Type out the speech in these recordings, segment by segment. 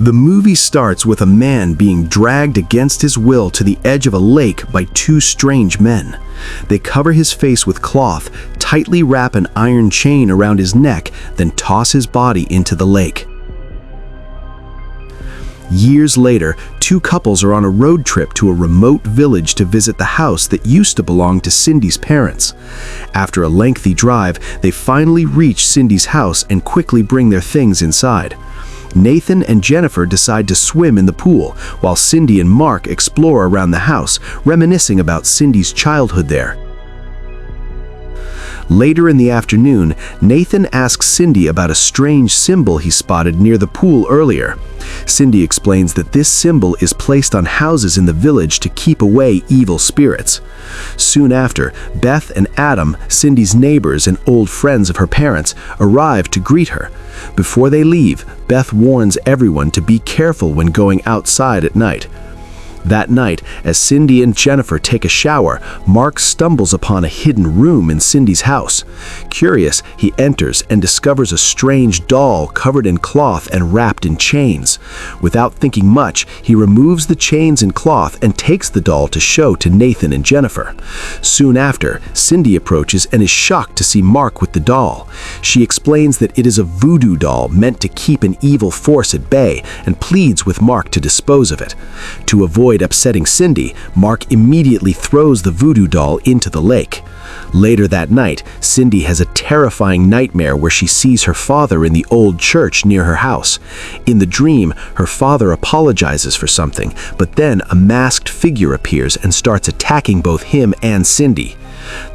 The movie starts with a man being dragged against his will to the edge of a lake by two strange men. They cover his face with cloth, tightly wrap an iron chain around his neck, then toss his body into the lake. Years later, two couples are on a road trip to a remote village to visit the house that used to belong to Cindy's parents. After a lengthy drive, they finally reach Cindy's house and quickly bring their things inside. Nathan and Jennifer decide to swim in the pool, while Cindy and Mark explore around the house, reminiscing about Cindy's childhood there. Later in the afternoon, Nathan asks Cindy about a strange symbol he spotted near the pool earlier. Cindy explains that this symbol is placed on houses in the village to keep away evil spirits. Soon after, Beth and Adam, Cindy's neighbors and old friends of her parents, arrive to greet her. Before they leave, Beth warns everyone to be careful when going outside at night. That night, as Cindy and Jennifer take a shower, Mark stumbles upon a hidden room in Cindy's house. Curious, he enters and discovers a strange doll covered in cloth and wrapped in chains. Without thinking much, he removes the chains and cloth and takes the doll to show to Nathan and Jennifer. Soon after, Cindy approaches and is shocked to see Mark with the doll. She explains that it is a voodoo doll meant to keep an evil force at bay and pleads with Mark to dispose of it. To avoid upsetting Cindy, Mark immediately throws the voodoo doll into the lake. Later that night, Cindy has a terrifying nightmare where she sees her father in the old church near her house. In the dream, her father apologizes for something, but then a masked figure appears and starts attacking both him and Cindy.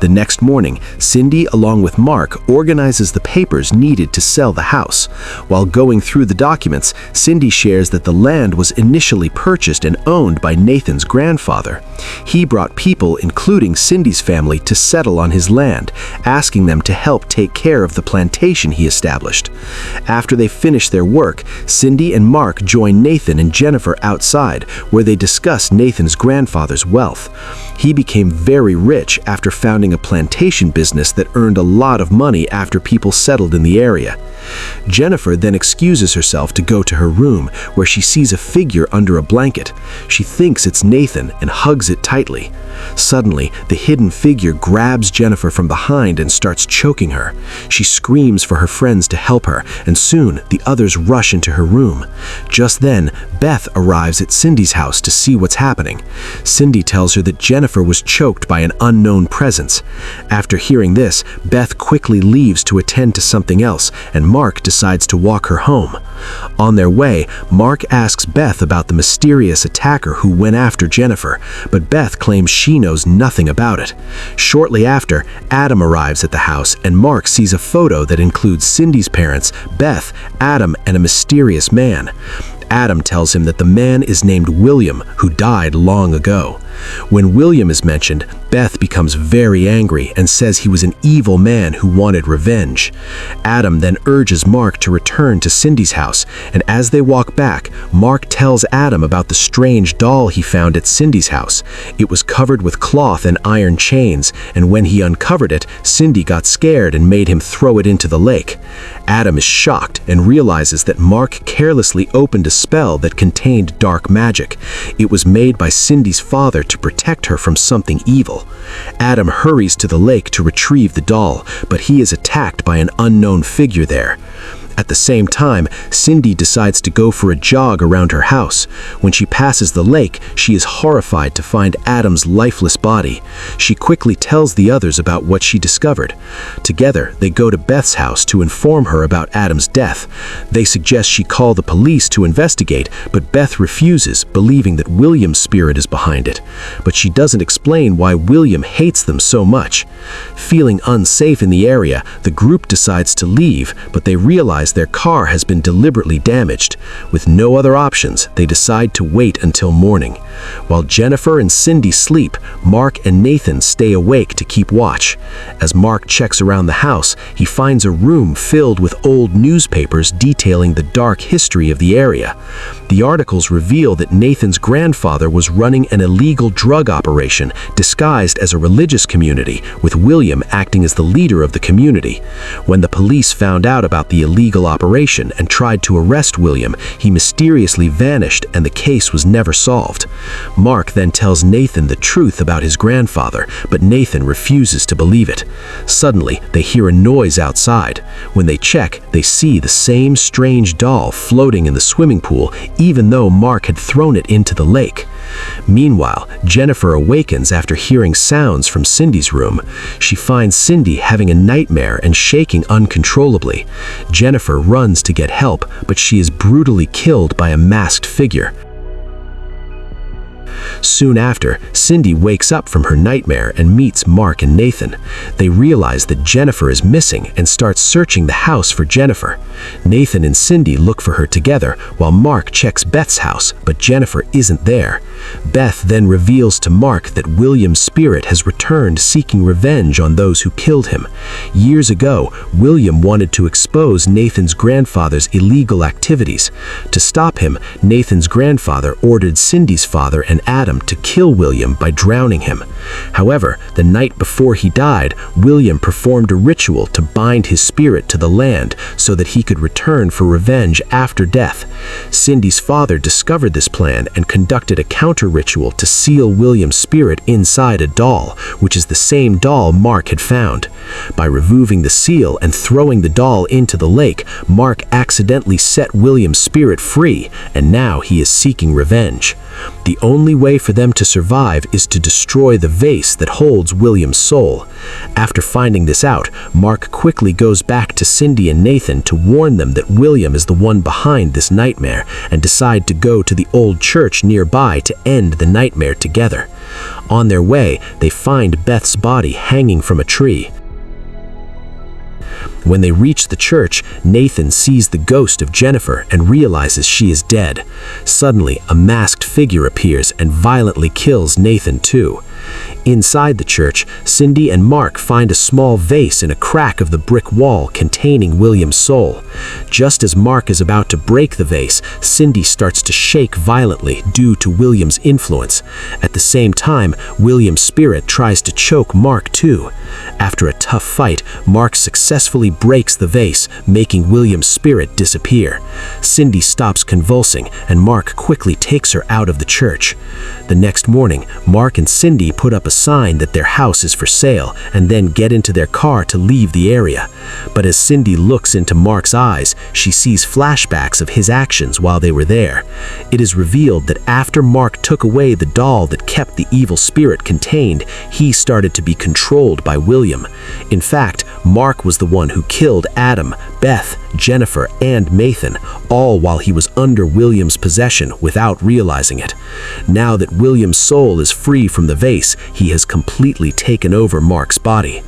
The next morning, Cindy, along with Mark, organizes the papers needed to sell the house. While going through the documents, Cindy shares that the land was initially purchased and owned by Nathan's grandfather. He brought people, including Cindy's family, to settle on his land, asking them to help take care of the plantation he established. After they finish their work, Cindy and Mark join Nathan and Jennifer outside, where they discuss Nathan's grandfather's wealth. He became very rich after founding a plantation business that earned a lot of money after people settled in the area. Jennifer then excuses herself to go to her room, where she sees a figure under a blanket. She thinks it's Nathan and hugs it tightly. Suddenly, the hidden figure grabs Jennifer from behind and starts choking her. She screams for her friends to help her, and soon the others rush into her room. Just then, Beth arrives at Cindy's house to see what's happening. Cindy tells her that Jennifer was choked by an unknown presence. After hearing this, Beth quickly leaves to attend to something else, and Mark decides to walk her home. On their way, Mark asks Beth about the mysterious attacker who went after Jennifer, but Beth claims she knows nothing about it. Shortly after, Adam arrives at the house, and Mark sees a photo that includes Cindy's parents, Beth, Adam, and a mysterious man. Adam tells him that the man is named William, who died long ago. When William is mentioned, Beth becomes very angry and says he was an evil man who wanted revenge. Adam then urges Mark to return to Cindy's house, and as they walk back, Mark tells Adam about the strange doll he found at Cindy's house. It was covered with cloth and iron chains, and when he uncovered it, Cindy got scared and made him throw it into the lake. Adam is shocked and realizes that Mark carelessly opened a spell that contained dark magic. It was made by Cindy's father to protect her from something evil. Adam hurries to the lake to retrieve the doll, but he is attacked by an unknown figure there. At the same time, Cindy decides to go for a jog around her house. When she passes the lake, she is horrified to find Adam's lifeless body. She quickly tells the others about what she discovered. Together, they go to Beth's house to inform her about Adam's death. They suggest she call the police to investigate, but Beth refuses, believing that William's spirit is behind it. But she doesn't explain why William hates them so much. Feeling unsafe in the area, the group decides to leave, but they realize their car has been deliberately damaged. With no other options, they decide to wait until morning. While Jennifer and Cindy sleep, Mark and Nathan stay awake to keep watch. As Mark checks around the house, he finds a room filled with old newspapers detailing the dark history of the area. The articles reveal that Nathan's grandfather was running an illegal drug operation disguised as a religious community, with William acting as the leader of the community. When the police found out about the illegal illegal operation and tried to arrest William, he mysteriously vanished and the case was never solved. Mark then tells Nathan the truth about his grandfather, but Nathan refuses to believe it. Suddenly, they hear a noise outside. When they check, they see the same strange doll floating in the swimming pool, even though Mark had thrown it into the lake. Meanwhile, Jennifer awakens after hearing sounds from Cindy's room. She finds Cindy having a nightmare and shaking uncontrollably. Jennifer runs to get help, but she is brutally killed by a masked figure. Soon after, Cindy wakes up from her nightmare and meets Mark and Nathan. They realize that Jennifer is missing and start searching the house for Jennifer. Nathan and Cindy look for her together while Mark checks Beth's house, but Jennifer isn't there. Beth then reveals to Mark that William's spirit has returned seeking revenge on those who killed him. Years ago, William wanted to expose Nathan's grandfather's illegal activities. To stop him, Nathan's grandfather ordered Cindy's father and Adam to kill William by drowning him. However, the night before he died, William performed a ritual to bind his spirit to the land so that he could return for revenge after death. Cindy's father discovered this plan and conducted a counter-ritual to seal William's spirit inside a doll, which is the same doll Mark had found. By removing the seal and throwing the doll into the lake, Mark accidentally set William's spirit free, and now he is seeking revenge. The only way for them to survive is to destroy the vase that holds William's soul. After finding this out, Mark quickly goes back to Cindy and Nathan to warn them that William is the one behind this nightmare and decide to go to the old church nearby to end the nightmare together. On their way, they find Beth's body hanging from a tree. When they reach the church, Nathan sees the ghost of Jennifer and realizes she is dead. Suddenly, a masked figure appears and violently kills Nathan too. Inside the church, Cindy and Mark find a small vase in a crack of the brick wall containing William's soul. Just as Mark is about to break the vase, Cindy starts to shake violently due to William's influence. At the same time, William's spirit tries to choke Mark too. After a tough fight, Mark successfully breaks the vase, making William's spirit disappear. Cindy stops convulsing, and Mark quickly takes her out of the church. The next morning, Mark and Cindy put up a sign that their house is for sale and then get into their car to leave the area. But as Cindy looks into Mark's eyes, she sees flashbacks of his actions while they were there. It is revealed that after Mark took away the doll that kept the evil spirit contained, he started to be controlled by William. In fact, Mark was the one who killed Adam, Beth, Jennifer, and Nathan, all while he was under William's possession without realizing it. Now that William's soul is free from the vase, he has completely taken over Mark's body.